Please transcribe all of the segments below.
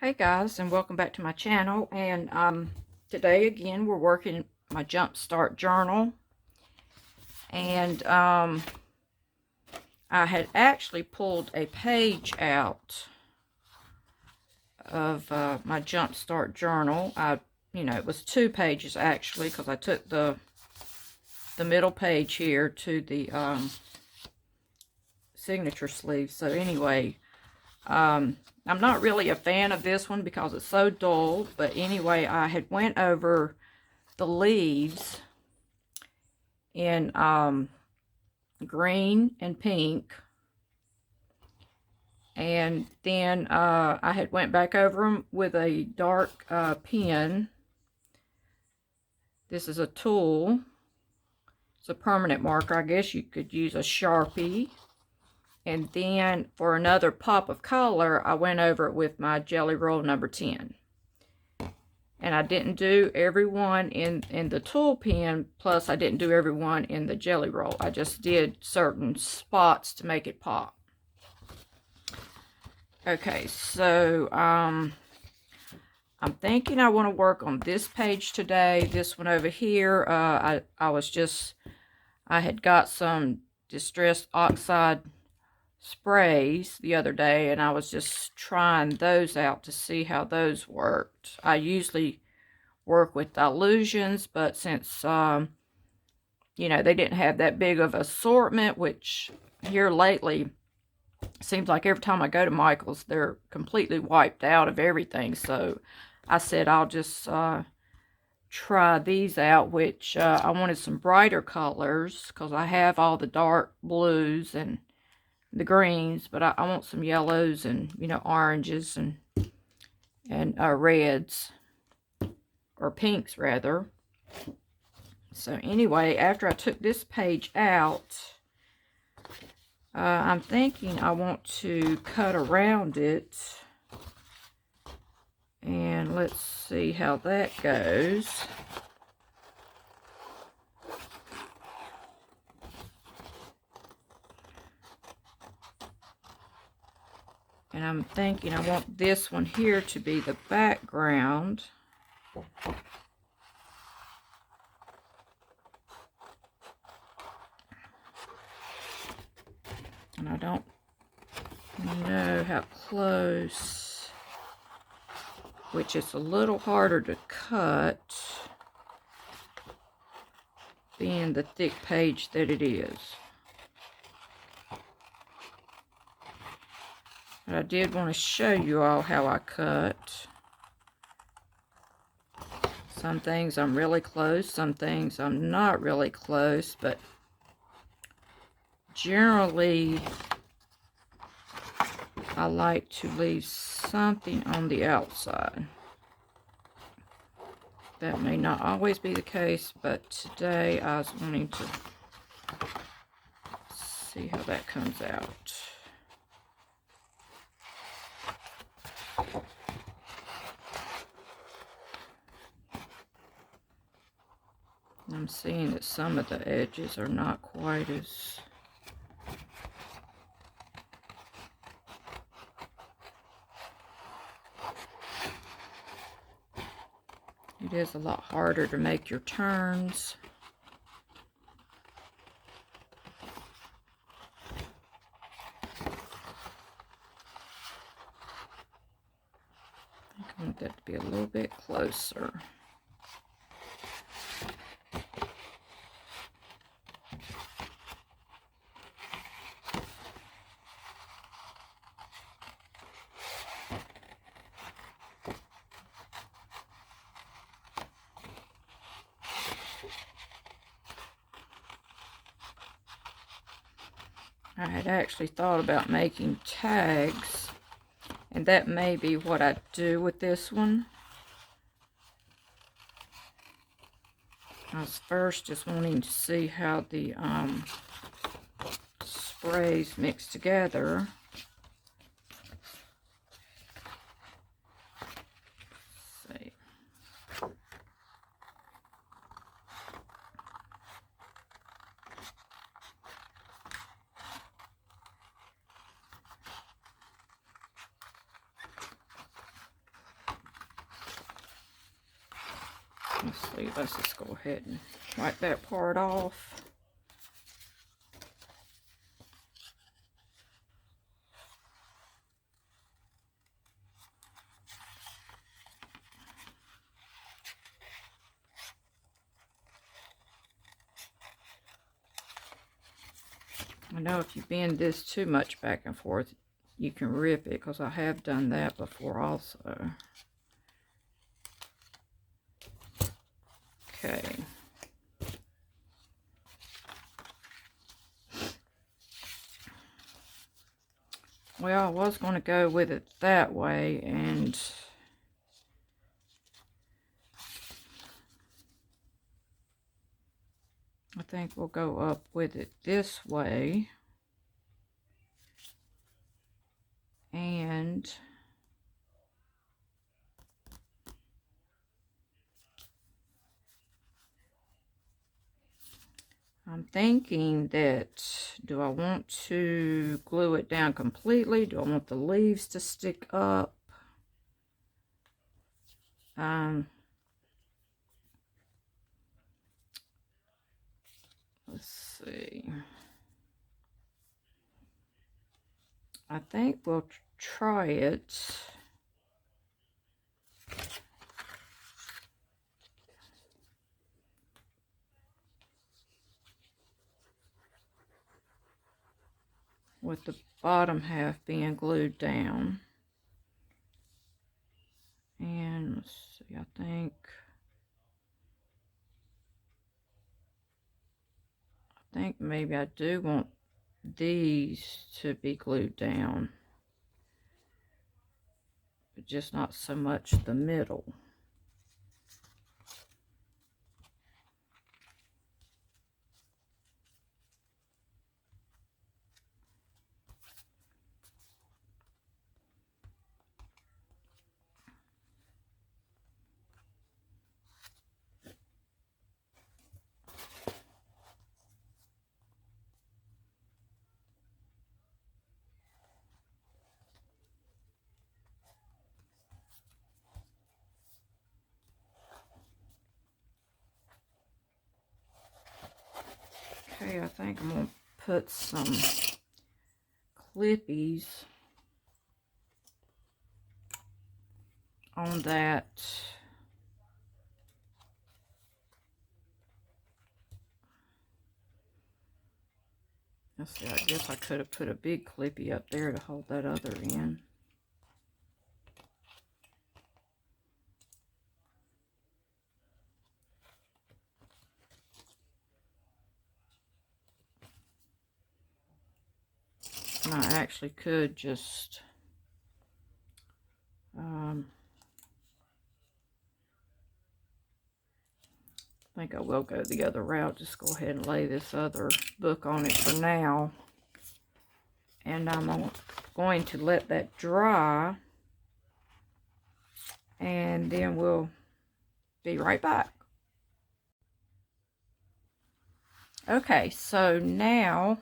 Hey guys, and welcome back to my channel. And today again we're working my Jumpstart journal, and I had actually pulled a page out of my Jumpstart journal. It was 2 pages actually, because I took the middle page here to the signature sleeve. So anyway, I'm not really a fan of this one because it's so dull, but anyway, I had went over the leaves in green and pink, and then I had went back over them with a dark pen. This is a tool. It's a permanent marker. I guess you could use a Sharpie. And then for another pop of color, I went over it with my Gelly Roll number 10. And I didn't do every one in the tool pen, plus I didn't do every one in the Gelly Roll. I just did certain spots to make it pop. Okay, so I'm thinking I want to work on this page today. This one over here, I had got some Distress Oxide sprays the other day, and I was just trying those out to see how those worked. I usually work with Dylusions, but since they didn't have that big of assortment, which here lately seems like every time I go to Michael's they're completely wiped out of everything. So I said I'll just try these out, which I wanted some brighter colors because I have all the dark blues and the greens, but I want some yellows and oranges and reds, or pinks rather. So anyway, after I took this page out, I'm thinking I want to cut around it, and let's see how that goes. And I'm thinking I want this one here to be the background. And I don't know how close, which is a little harder to cut being the thick page that it is. But I did want to show you all how I cut. Some things I'm really close, some things I'm not really close, but generally I like to leave something on the outside. That may not always be the case, but today I was wanting to see how that comes out. I'm seeing that some of the edges are not quite as it is a lot harder to make your turns. I want that to be a little bit closer. I had actually thought about making tags, and that may be what I do with this one. I was first just wanting to see how the sprays mix together. Let's see. let's just go ahead and wipe that part off. I know if you bend this too much back and forth, you can rip it, because I have done that before also. Okay. Well, I was going to go with it that way, and I think we'll go up with it this way. And I'm thinking that, do I want to glue it down completely? Do I want the leaves to stick up? Let's see. I think we'll try it. With the bottom half being glued down. And let's see, I think maybe I do want these to be glued down, but just not so much the middle. Okay, I think I'm going to put some clippies on that. Let's see, I guess I could have put a big clippy up there to hold that other in. And I actually could just I think I will go the other route. Just go ahead and lay this other book on it for now. And I'm going to let that dry. And then we'll be right back. Okay, so now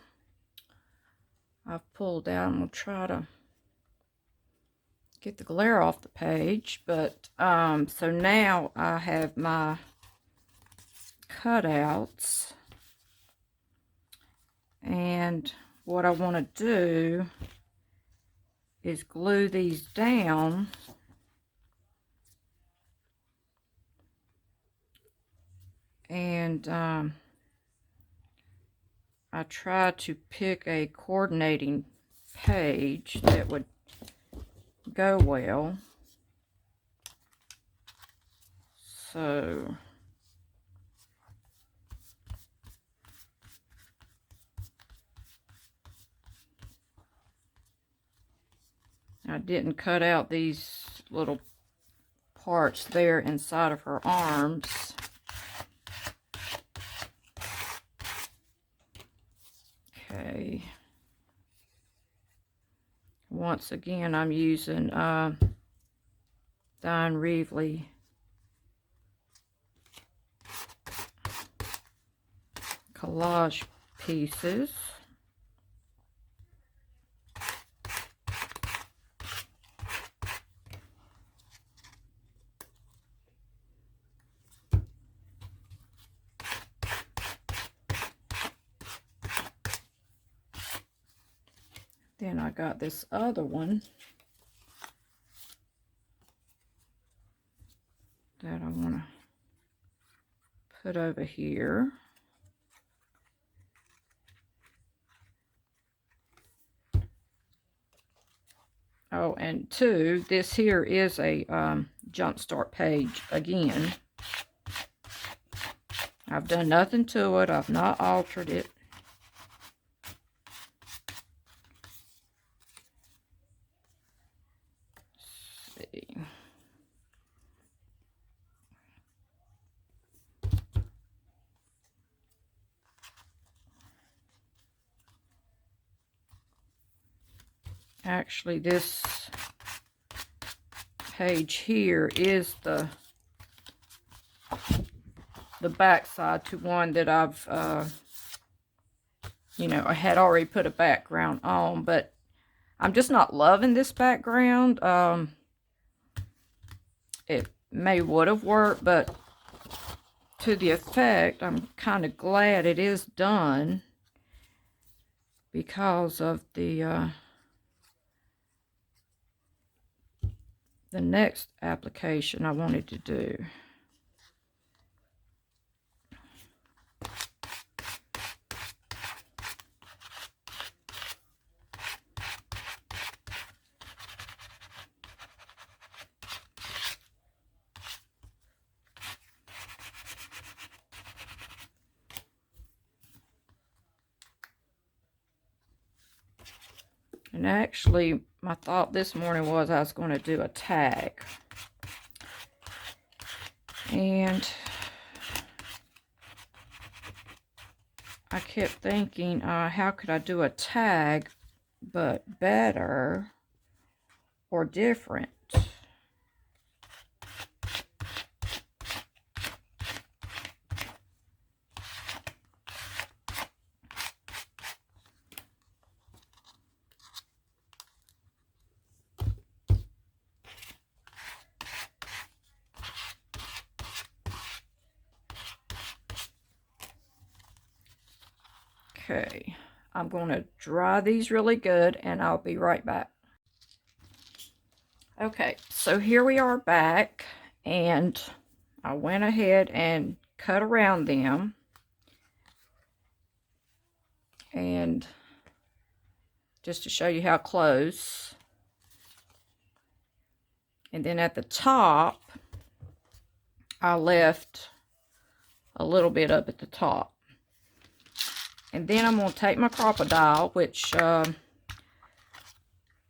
I've pulled out. I'm going to try to get the glare off the page. But, so now I have my cutouts. And what I want to do is glue these down. And I try to pick a coordinating page that would go well. So I didn't cut out these little parts there inside of her arms. Okay. Once again, I'm using Dine Reevely collage pieces. Then I got this other one that I want to put over here. Oh, and two, this here is a Jumpstart page again. I've done nothing to it. I've not altered it. Let's see. Actually, this page here is the back side to one that I've, you know, I had already put a background on, but I'm just not loving this background. It would have worked, but to the effect, I'm kind of glad it is done because of the next application I wanted to do. And actually, my thought this morning was I was going to do a tag. And I kept thinking, how could I do a tag, but better or different? Okay, I'm going to dry these really good and I'll be right back. Okay, so here we are back, and I went ahead and cut around them. And just to show you how close. And then at the top, I left a little bit up at the top. And then I'm going to take my Crop-A-Dile, which I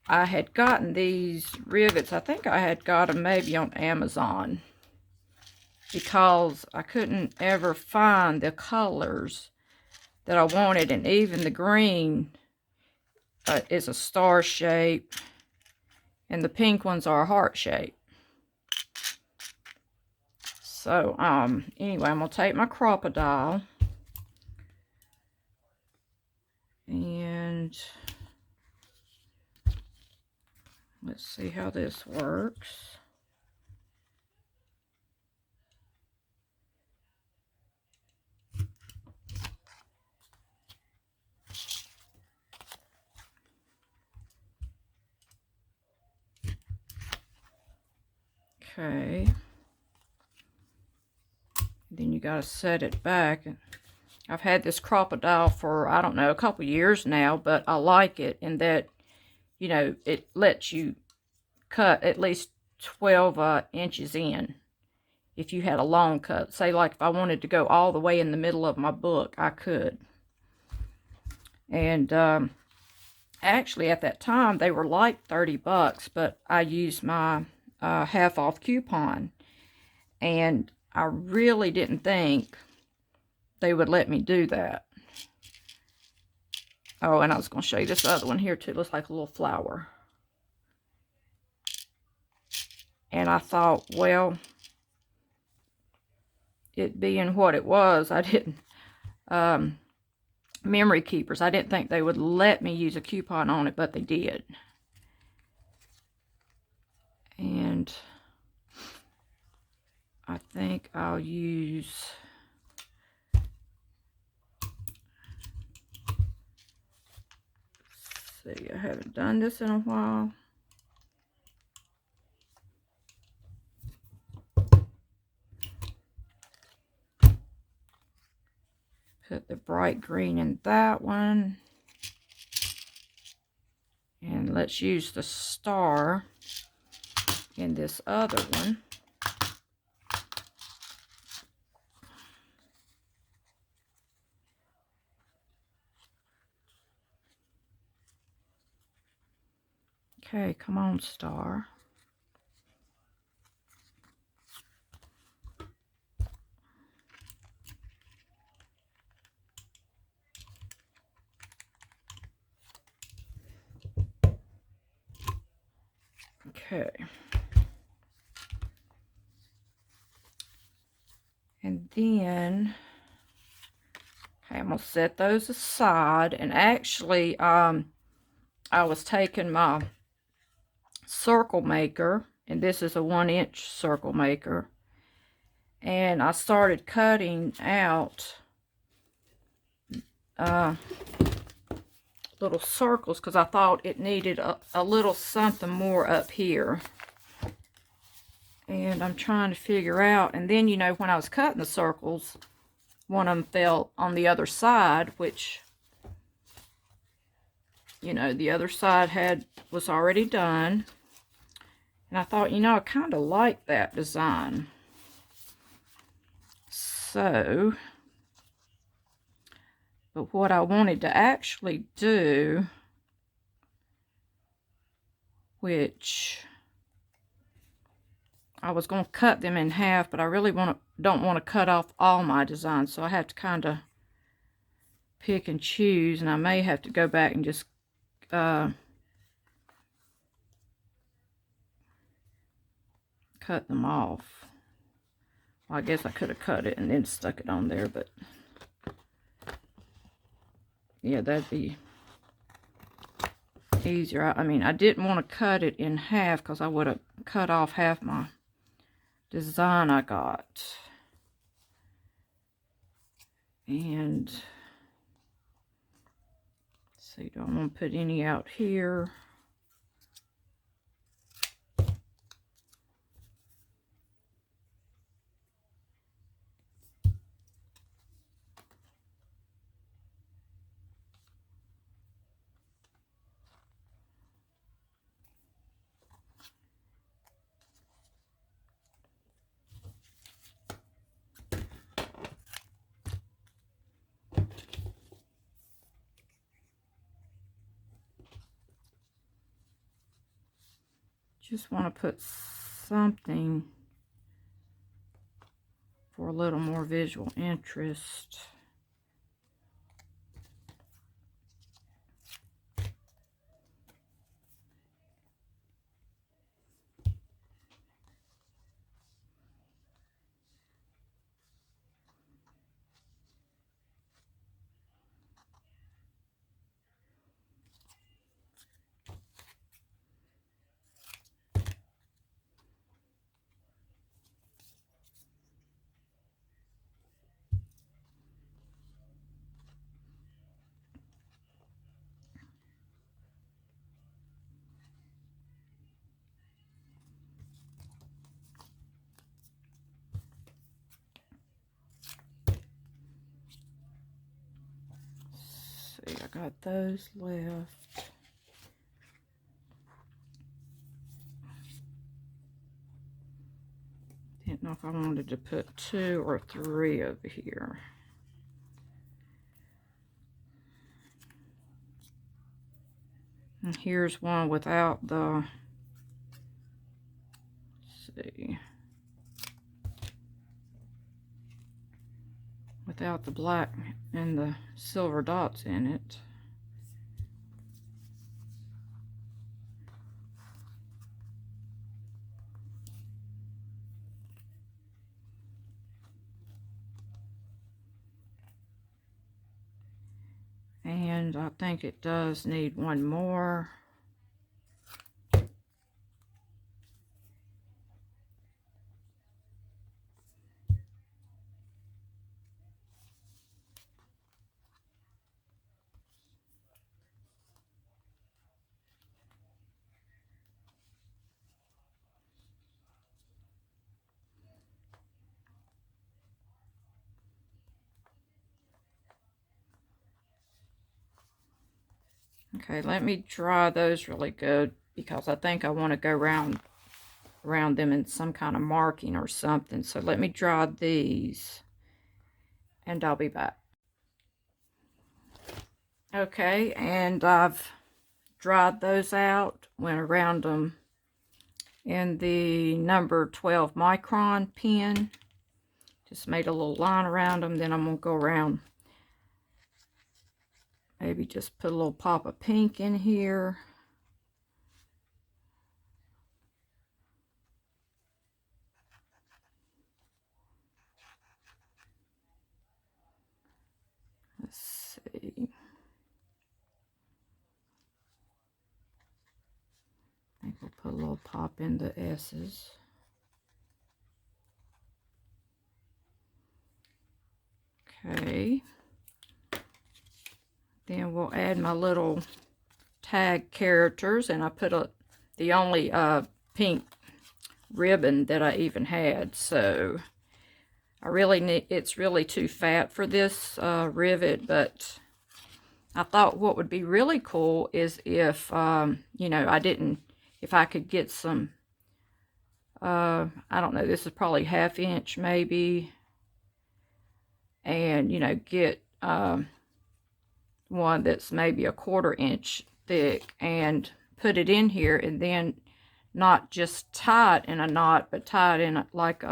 had gotten these rivets. I think I had got them maybe on Amazon, because I couldn't ever find the colors that I wanted. And even the green is a star shape, and the pink ones are a heart shape. So, anyway, I'm going to take my Crop-A-Dile. And let's see how this works. Okay. Then you got to set it back. I've had this Crop-A-Dile for, I don't know, a couple years now, but I like it in that, you know, it lets you cut at least 12 inches in. If you had a long cut, say like if I wanted to go all the way in the middle of my book, I could. And actually at that time they were like 30 bucks, but I used my half off coupon, and I really didn't think they would let me do that. Oh, and I was going to show you this other one here too. It looks like a little flower. And I thought, well, it being what it was, I didn't, Memory Keepers, I didn't think they would let me use a coupon on it, but they did. And I think I'll use, let's see, I haven't done this in a while. Put the bright green in that one. And let's use the star in this other one. Okay, come on, star. Okay. And then, okay, I'm going to set those aside. And actually, I was taking my circle maker, and this is a 1-inch circle maker, and I started cutting out little circles because I thought it needed a little something more up here. And I'm trying to figure out, and then, you know, when I was cutting the circles, one of them fell on the other side, which, you know, the other side was already done. And I thought, you know, I kind of like that design. So, but what I wanted to actually do, which I was going to cut them in half, but I really don't want to cut off all my designs, so I have to kind of pick and choose, and I may have to go back and just cut them off. Well, I guess I could have cut it and then stuck it on there, but yeah, that'd be easier. I mean, I didn't want to cut it in half because I would have cut off half my design I got. And let's see, do I want to put any out here? Just want to put something for a little more visual interest. See, I got those left. Didn't know if I wanted to put 2 or 3 over here. And here's one without the, let's see, without the black and the silver dots in it. And I think it does need one more. Okay, let me dry those really good because I think I want to go around them in some kind of marking or something. So let me dry these and I'll be back. Okay, and I've dried those out, went around them in the number 12 micron pen. Just made a little line around them. Then I'm going to go around, maybe just put a little pop of pink in here. Let's see. I think we'll put a little pop in the S's. Okay. Then we'll add my little tag characters, and I put the only pink ribbon that I even had. So I really need, it's really too fat for this rivet, but I thought what would be really cool is if, you know, if I could get some, I don't know, this is probably 1/2 inch maybe, and, you know, get one that's maybe 1/4 inch thick and put it in here, and then not just tie it in a knot, but tie it in like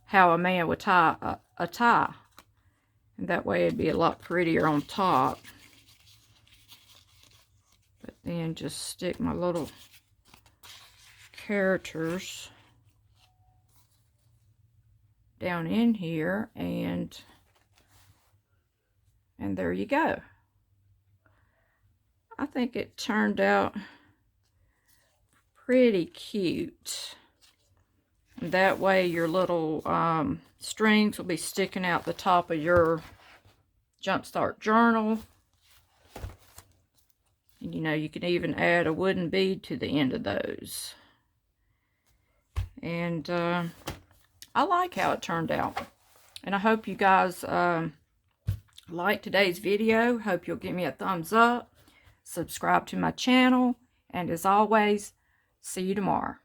how a man would tie a tie. And that way it'd be a lot prettier on top. But then just stick my little characters down in here, and there you go. I think it turned out pretty cute. And that way your little strings will be sticking out the top of your Jumpstart journal. And you know, you can even add a wooden bead to the end of those. And I like how it turned out. And I hope you guys like today's video. Hope you'll give me a thumbs up. Subscribe to my channel. And as always, see you tomorrow.